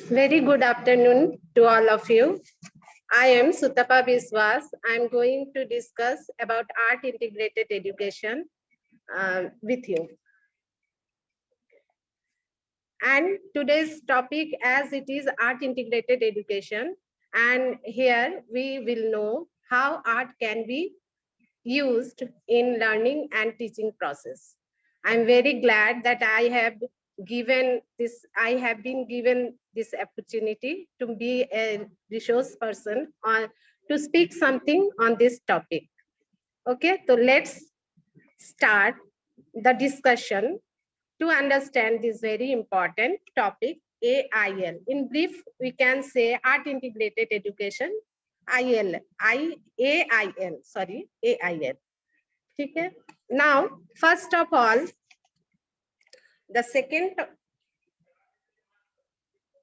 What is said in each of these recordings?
Very good afternoon to all of you. I am Sutapa Biswas. I am going to discuss about art integrated education with you. And today's topic, as it is art integrated education, and here we will know how art can be used in learning and teaching process. I'm very glad that I have been given this opportunity to be a resource person or to speak something on this topic. Okay, so let's start the discussion to understand this very important topic, AIL. In brief, we can say art integrated education, AIL. Okay. Now, first of all, the second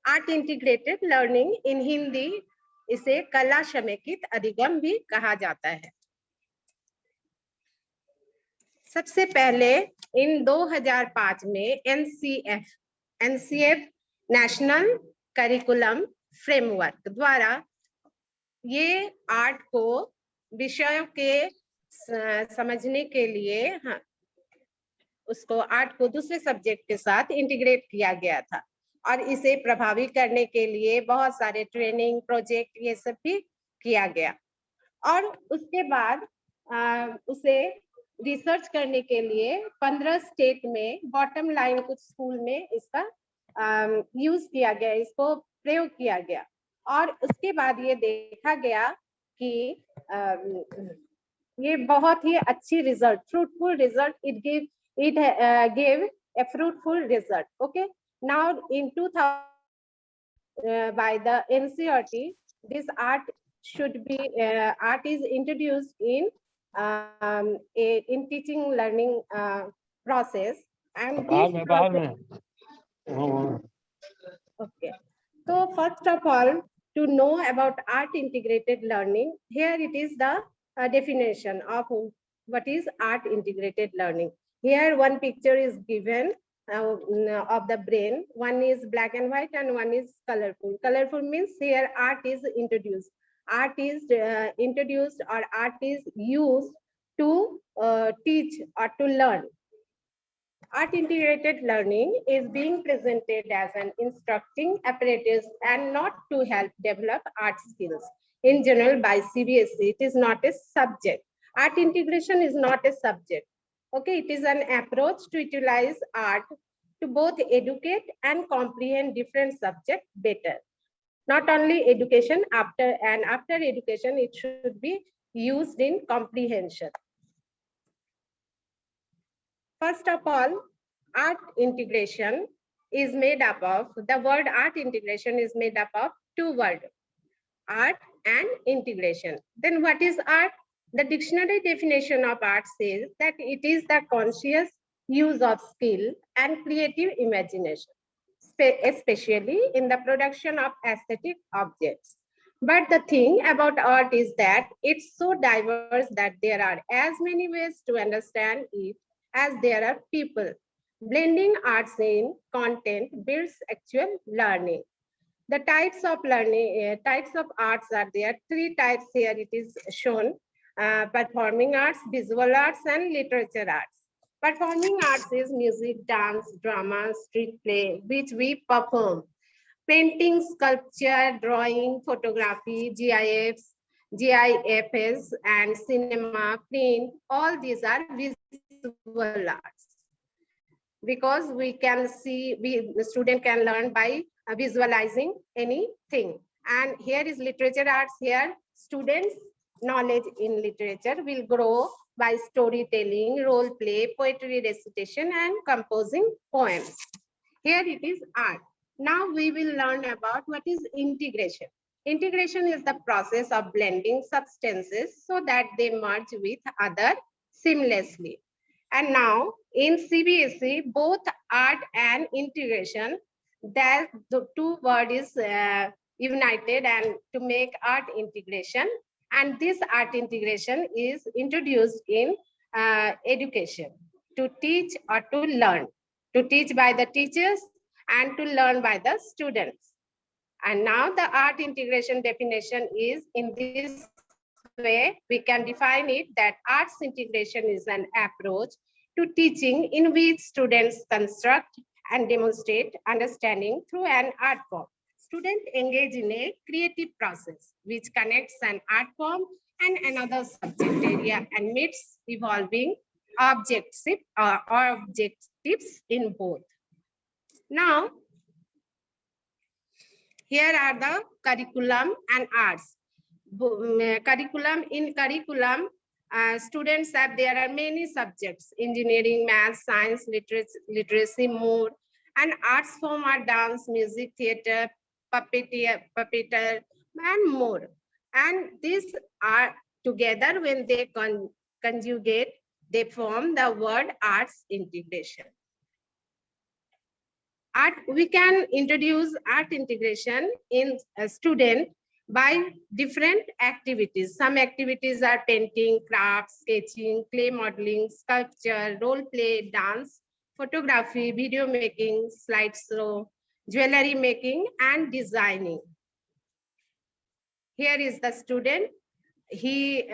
art integrated learning in Hindi इसे कला समेकित अधिगम भी कहा जाता है. सबसे पहले इन 2005 में एनसीएफ नेशनल करिकुलम फ्रेमवर्क द्वारा ये आर्ट को विषयों के समझने के लिए उसको आर्ट को दूसरे सब्जेक्ट के साथ इंटीग्रेट किया गया था और इसे प्रभावी करने के लिए बहुत सारे ट्रेनिंग प्रोजेक्ट ये सब भी किया गया और उसके बाद उसे रिसर्च करने के लिए 15 स्टेट में बॉटम लाइन कुछ स्कूल में इसका यूज किया गया, इसको प्रयोग किया गया और उसके बाद ये देखा गया कि ये बहुत ही अच्छी result, fruitful result, it gave a fruitful result. Okay, now in 2000 by the NCERT, this art should be art is introduced in teaching learning process and okay. So first of all, to know about art integrated learning, here it is the definition of what is art integrated learning. Here one picture is given of the brain. One is black and white and one is colorful. Colorful means here art is introduced. Art is introduced or art is used to teach or to learn. Art integrated learning is being presented as an instructing apparatus and not to help develop art skills. In general, by CBSE, it is not a subject. Art integration is not a subject. Okay, it is an approach to utilize art to both educate and comprehend different subjects better. Not only education, after education, it should be used in comprehension. First of all, art integration is made up of, the word art integration is made up of two words, art and integration. Then what is art? The dictionary definition of art says that it is the conscious use of skill and creative imagination, especially in the production of aesthetic objects. But the thing about art is that it's so diverse that there are as many ways to understand it as there are people. Blending arts in content builds actual learning. The types of learning, types of arts are there. Three types here it is shown. Performing arts, visual arts, and literature arts. Performing arts is music, dance, drama, street play, which we perform. Painting, sculpture, drawing, photography, GIFs, and cinema, print, all these are visual arts. Because we can see, the student can learn by visualizing anything. And here is literature arts. Here, students' knowledge in literature will grow by storytelling, role play, poetry recitation, and composing poems. Here it is art. Now we will learn about what is integration. Integration is the process of blending substances so that they merge with other seamlessly. And now in CBSE, both art and integration, that the two words is united and to make art integration. And this art integration is introduced in education to teach or to learn, to teach by the teachers and to learn by the students. And now the art integration definition is in this way, we can define it that arts integration is an approach to teaching in which students construct and demonstrate understanding through an art form. Students engage in a creative process which connects an art form and another subject area and meets evolving objectives in both. Now, here are the curriculum and arts. Curriculum, students have, there are many subjects: engineering, math, science, literacy, more. And arts form are dance, music, theater, puppeteer, and more. And these are together, when they conjugate, they form the word arts integration. We can introduce art integration in a student by different activities. Some activities are painting, crafts, sketching, clay modeling, sculpture, role play, dance, photography, video making, slideshow, jewelry making, and designing. Here is the student. He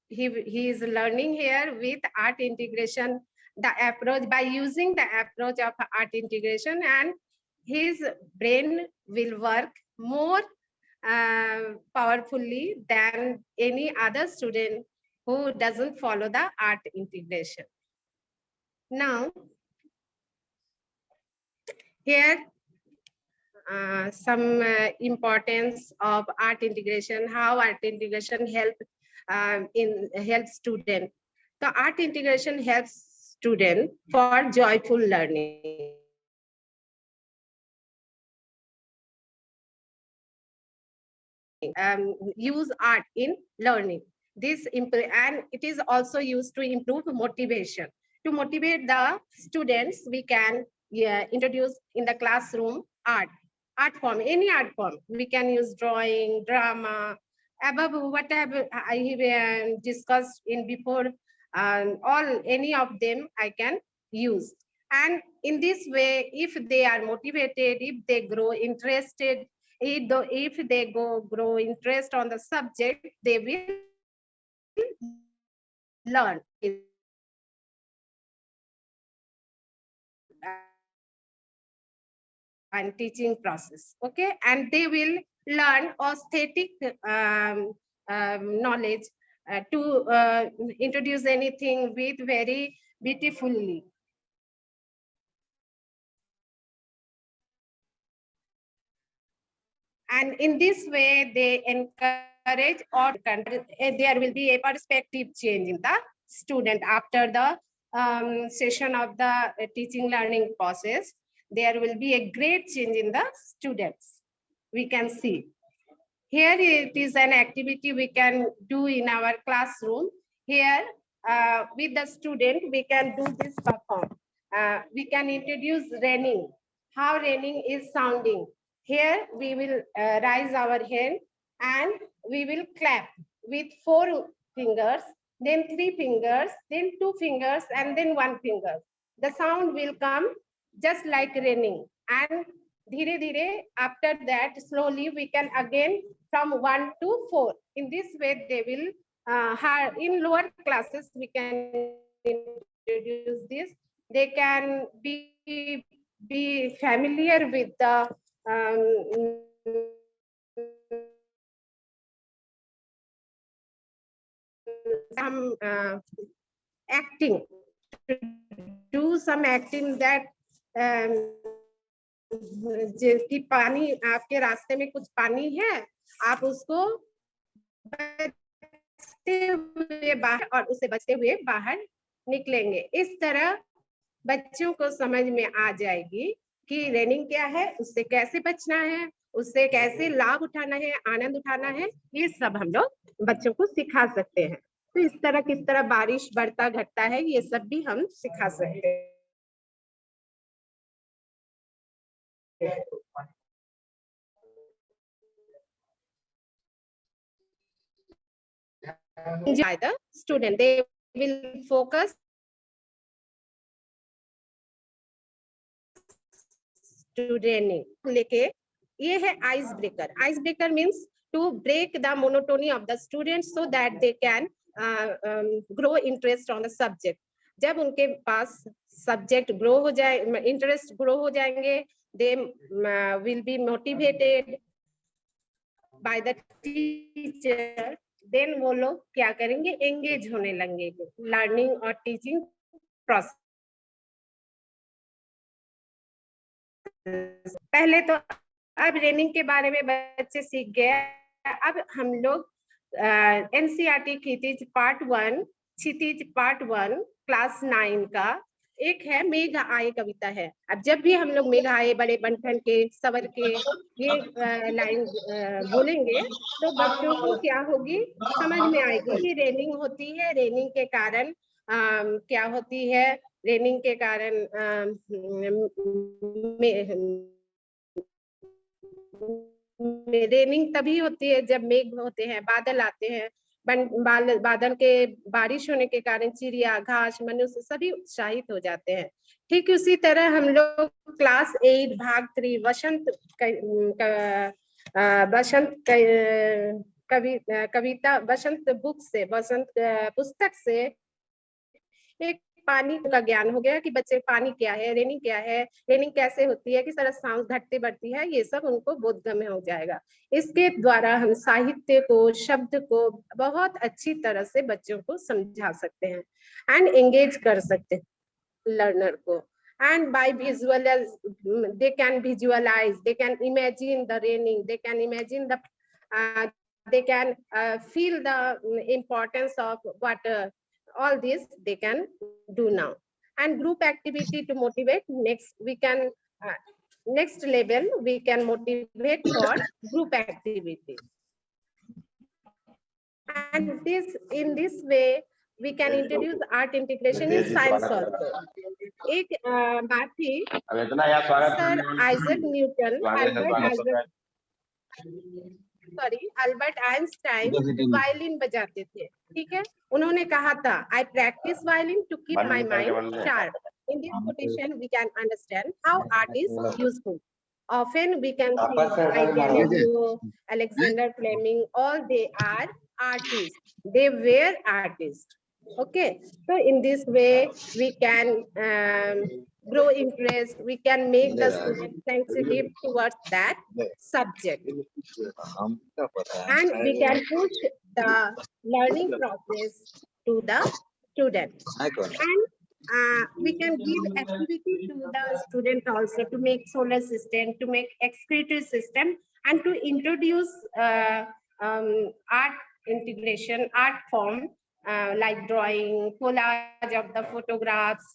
is learning here with art integration, the approach, by using the approach of art integration, and his brain will work more powerfully than any other student who doesn't follow the art integration. Now, here some importance of art integration, how art integration helps student. The art integration helps student for joyful learning. Use art in learning. And it is also used to improve motivation. To motivate the students, we can introduce in the classroom art form, any art form. We can use drawing, drama, above whatever I have discussed in before, all any of them I can use. And in this way, if they are motivated, if they grow interested, if they grow interest on the subject, they will learn and teaching process. Okay, and they will learn aesthetic knowledge to introduce anything with very beautifully. And in this way, they encourage, or there will be a perspective change in the student after the session of the teaching learning process. There will be a great change in the students. We can see. Here it is an activity we can do in our classroom. Here with the student, we can do this perform. We can introduce raining, how raining is sounding. Here we will raise our hand and we will clap with 4 fingers, then 3 fingers, then 2 fingers, and then 1 finger. The sound will come just like raining. And dhire dhire, after that, slowly we can again from 1 to 4. In this way, they will, in lower classes, we can introduce this. They can be familiar with the some acting, do some acting that कि पानी आपके रास्ते में कुछ पानी है, आप उसको बचते हुए बाहर और उसे बचते हुए बाहर निकलेंगे. इस तरह बच्चों को समझ में आ जाएगी कि रेनिंग क्या है, उससे कैसे बचना है, उससे कैसे लाभ उठाना है, आनंद उठाना है. ये सब हम लोग बच्चों को सिखा सकते हैं. तो इस तरह किस तरह बारिश बढ़ता घटता है, ये सब भी हम सिखा सकते हैं. by the student. They will focus training लेके ये है ice breaker. Ice breaker means to break the monotony of the students so that they can grow interest on the subject. जब उनके पास subject grow हो जाए, interest grow हो जाएंगे, they will be motivated by the teacher. Then वो लोग क्या करेंगे, engage होने लगेंगे learning और teaching process. पहले तो अब रेनिंग के बारे में बच्चे सीख गए. अब हम लोग एनसीईआरटी क्षितिज पार्ट 1, क्षितिज पार्ट 1 क्लास 9 का एक है मेघ आए कविता है. अब जब भी हम लोग मेघ आए बड़े बंठन के सवर के ये लाइन बोलेंगे तो बच्चों को क्या होगी, समझ में आएगी कि रेनिंग होती है. रेनिंग के कारण क्या होती है, रेनिंग के कारण रेनिंग तभी होती है जब मेघ होते हैं, बादल आते हैं. बादल के बारिश होने के कारण चिड़िया, घास, मनुष्य सभी उत्साहित हो जाते हैं. ठीक उसी तरह हम लोग क्लास 8 भाग 3 कविता बसंत बुक से, बसंत पुस्तक से एक पानी का ज्ञान हो गया कि बच्चे पानी क्या है, रेनिंग क्या है, रेनिंग कैसे होती है, किस तरह सांस घटती बढ़ती है, ये सब उनको बोधगम्य हो जाएगा. इसके द्वारा हम साहित्य को, शब्द को बहुत अच्छी तरह से बच्चों को समझा सकते हैं एंड एंगेज कर सकते हैं लर्नर को. And by visualize, they can visualize, they can imagine the raining, they can imagine the, they can feel the importance of water. All this they can do now. And group activity to motivate, next we can next level we can motivate for group activity. And this, in this way we can introduce art integration in science also. एक बात थी, sir Isaac Newton, Albert Einstein violin बजाते थे. ठीक है, उन्होंने कहा था I practice violin to keep my mind sharp. In this quotation we can understand how art is useful. Often we can see Galileo, Alexander Fleming, all they are artists. They were artists. Okay, so in this way we can grow interest, we can make the student sensitive towards that subject, and we can push the learning process to the student. And we can give activity to the student also to make solar system, to make excretory system, and to introduce art integration, art form like drawing, collage of the photographs,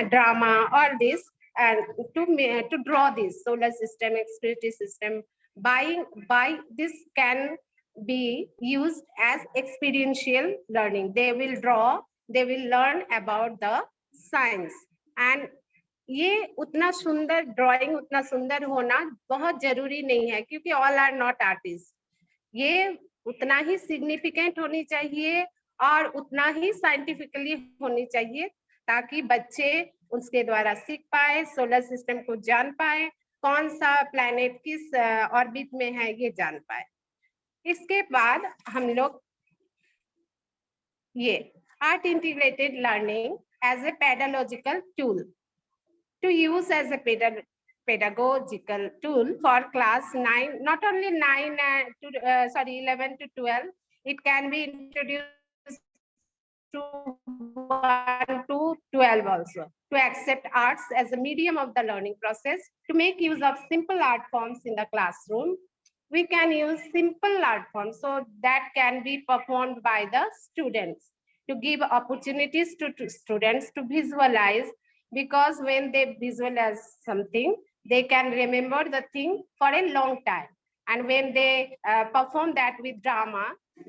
drama, all this, and to draw this solar system, excretory system. By this can be used as experiential learning. They will draw, they will learn about the science. And ये उतना सुंदर drawing, उतना सुंदर होना बहुत जरूरी नहीं है, क्योंकि ऑल आर नॉट आर्टिस्ट. ये उतना ही सिग्निफिकेंट होनी चाहिए और उतना ही साइंटिफिकली होनी चाहिए, ताकि बच्चे उसके द्वारा सीख पाए, सोलर सिस्टम को जान पाए, कौन सा प्लैनेट किस ऑर्बिट में है ये जान पाए. इसके बाद हम लोग ये art integrated learning as a pedagogical tool, to use as a pedagogical tool for class 9, not only 9 11 to 12, it can be introduced to 1 to 12 also, to accept arts as a medium of the learning process, to make use of simple art forms in the classroom. We can use simple art forms so that can be performed by the students, to give opportunities to students to visualize, because when they visualize something, they can remember the thing for a long time. And when they perform that with drama,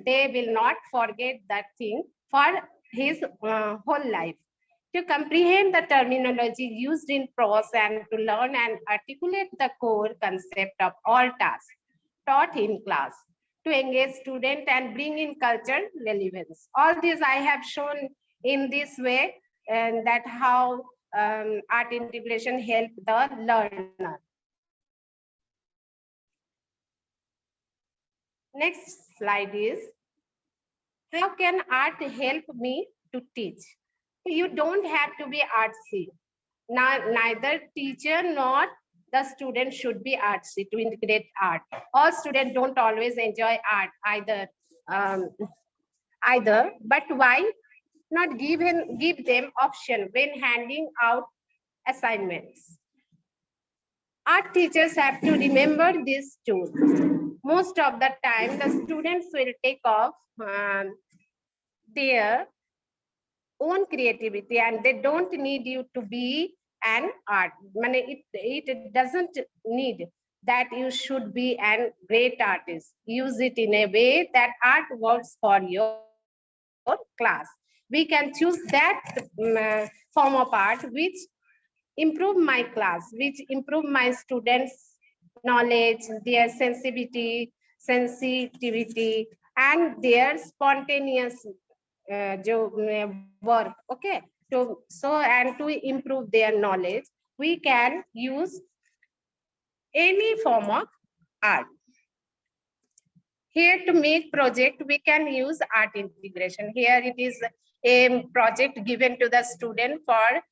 they will not forget that thing for his whole life. To comprehend the terminology used in prose and to learn and articulate the core concept of all tasks taught in class. to engage student and bring in cultural relevance. All these I have shown in this way, and that how art integration help the learner. Next slide is, how can art help me to teach? You don't have to be artsy. Neither teacher nor the student should be artsy to integrate art. All students don't always enjoy art either, but why not give them option when handing out assignments? Art teachers have to remember this too. Most of the time, the students will take off their own creativity, and they don't need you to be an art. It doesn't need that you should be a great artist. Use it in a way that art works for your class. We can choose that form of art which improve my class, which improve my students' knowledge, their sensitivity, and their spontaneous work. Okay, and to improve their knowledge, we can use any form of art. Here, to make project, we can use art integration. Here it is a project given to the student for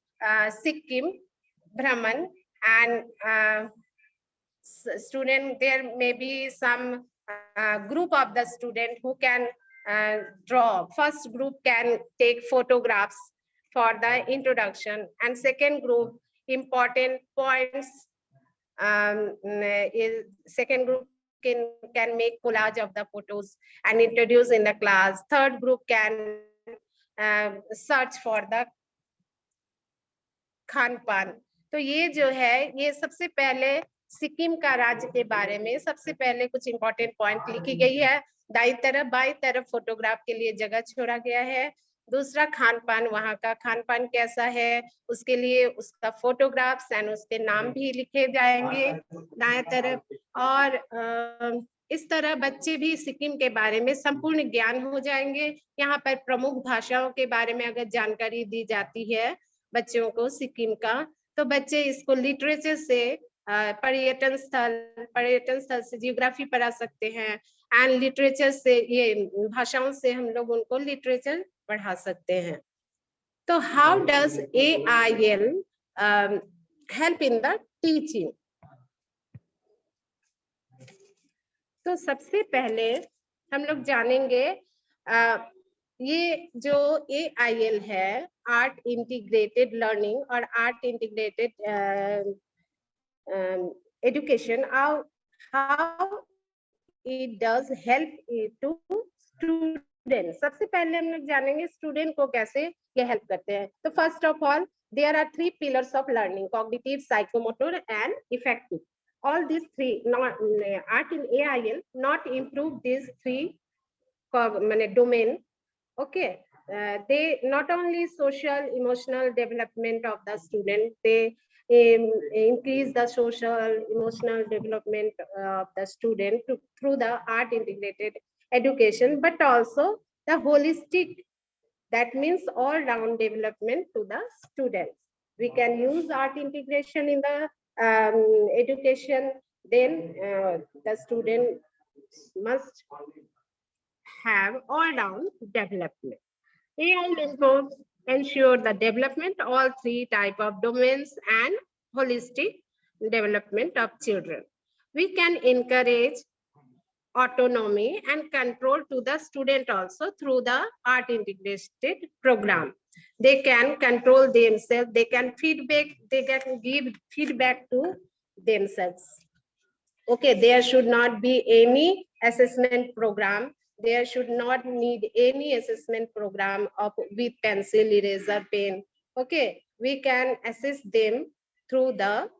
Sikkim Brahman, and student, there may be some group of the student who can draw. First group can take photographs for the introduction, and second group, important points. Second group can make collage of the photos and introduce in the class. Third group can search for the Khan पान. तो ये जो है, ये सबसे पहले सिक्किम का राज्य के बारे में सबसे पहले कुछ इंपॉर्टेंट पॉइंट लिखी गई है. दाई तरफ बाई तरफ फोटोग्राफ के लिए जगह छोड़ा गया है. दूसरा, खान पान, वहाँ का खान पान कैसा है, उसके लिए उसका फोटोग्राफ्स एंड उसके नाम भी लिखे जाएंगे दाएं तरफ. और इस तरह बच्चे भी सिक्किम के बारे में संपूर्ण ज्ञान हो जाएंगे. यहाँ पर प्रमुख भाषाओं के बारे में अगर जानकारी दी जाती है बच्चों को सिक्किम का, तो बच्चे इसको लिटरेचर से पर्यटन स्थल से जियोग्राफी पढ़ा सकते हैं, एंड लिटरेचर से, ये भाषाओं से हम लोग उनको लिटरेचर पढ़ा सकते हैं. तो how does AIL help in the teaching? तो सबसे पहले हम लोग जानेंगे ये जो AIL है, आर्ट इंटीग्रेटेड लर्निंग और art integrated education, how it does help to student. सबसे पहले हम लोग जानेंगे स्टूडेंट को कैसे ये हेल्प करते हैं. तो first of all, there are 3 pillars of learning: cognitive, psychomotor and affective. All these 3, art in AIL not improve these 3 domain. Okay, they not only social emotional development of the student, they increase the social emotional development of the student through the art integrated education, but also the holistic, that means all round development to the students. We can use art integration in the education. Then the student must have all-round development. AIL improves, ensure the development all 3 type of domains and holistic development of children. We can encourage autonomy and control to the student also through the art integrated program. They can control themselves, they can give feedback to themselves. Okay, there should not be any assessment program. There should not need any assessment program with pencil, eraser, pen. Okay, we can assess them through the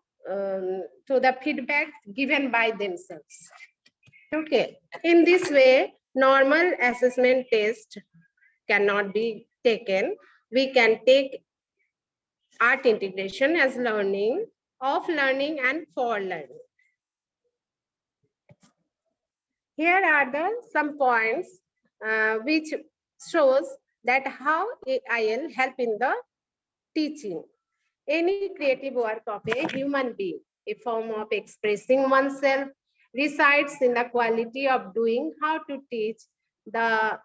feedback given by themselves. Okay, in this way, normal assessment test cannot be taken. We can take art integration as learning, of learning and for learning. Here are the some points which shows that how AIL help in the teaching. Any creative work of a human being, a form of expressing oneself, resides in the quality of doing how to teach the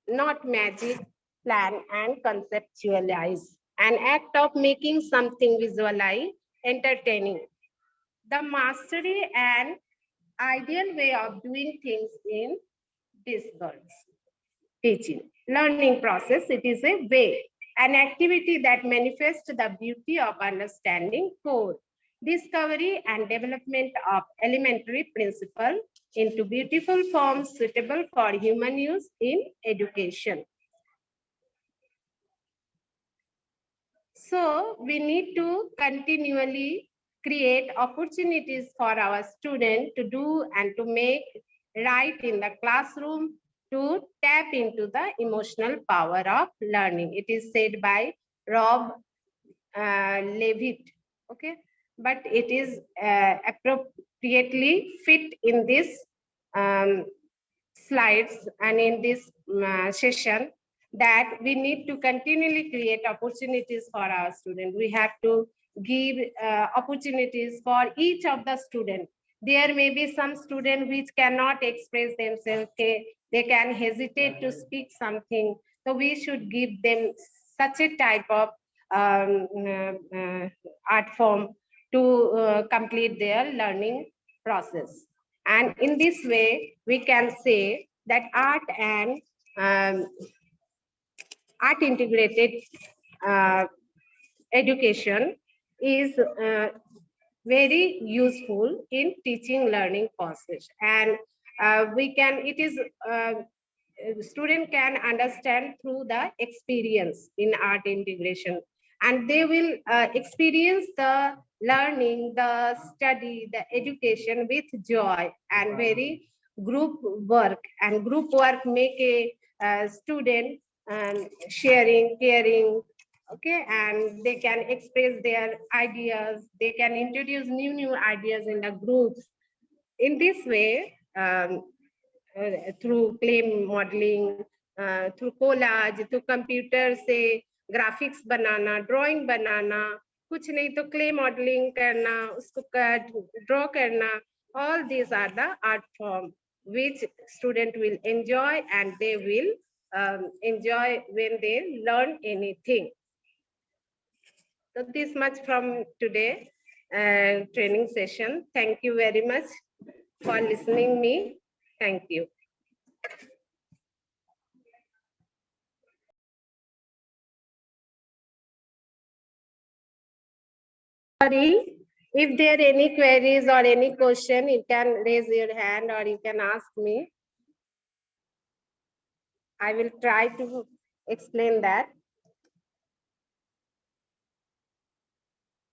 not magic, plan and conceptualize. An act of making something visualize, entertaining. The mastery and ideal way of doing things in discourse. Teaching. Learning process, it is a way, an activity that manifests the beauty of understanding core, discovery and development of elementary principle into beautiful forms suitable for human use in education. So we need to continually create opportunities for our students to do and to make right in the classroom to tap into the emotional power of learning. It is said by Rob Levitt, okay? But it is appropriately fit in this um, slides and in this session that we need to continually create opportunities for our students. We have to give opportunities for each of the students. There may be some students which cannot express themselves. They can hesitate to speak something. So we should give them such a type of art form to complete their learning process. And in this way, we can say that um, art integrated education is very useful in teaching learning process. And it is student can understand through the experience in art integration, and they will experience the learning, the study, the education with joy and very group work. And group work make a student sharing, caring, okay, and they can express their ideas, they can introduce new ideas in the groups. In this way, through clay modeling, through collage, through computer से graphics बनाना, drawing बनाना, कुछ नहीं तो clay modeling करना, उसको draw करना, all these are the art form which student will enjoy, and they will enjoy when they learn anything. So this much from today training session. Thank you very much for listening me. Thank you. Sorry, if there are any queries or any question, you can raise your hand or you can ask me. I will try to explain that.